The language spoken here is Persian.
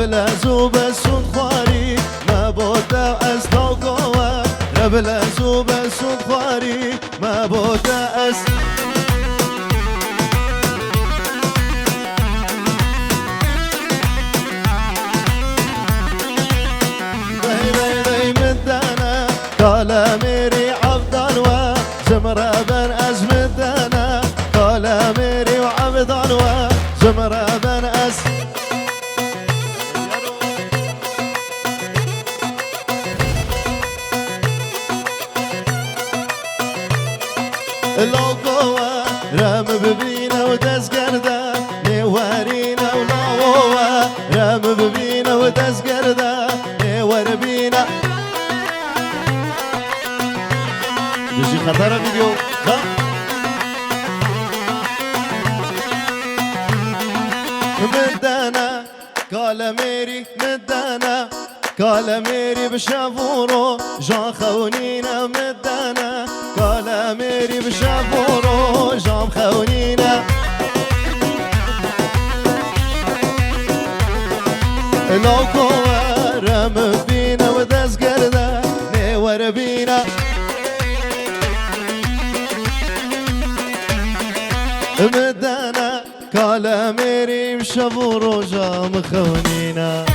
بلا زوب السود خواري ما بودا أستوقوا بلا زوب السود خواري ما بودا أس قال ميري عبدان وزمرة بن أزمدنا قال ميري وعبدان وزمرة بن أز لو قوة رام ببينا ودزقردا نوارينا ولووا رام ببينا ودزقردا نوار بينا يجي خطر فيديو مدانا قال ميري مدانا قال ميري بشافورو جان خونينا مدانا قال ميري بشافورو جان خونينا لو كوارم فينا ودز قردا نور بينا مدانا قال ميري بشافورو جان خونينا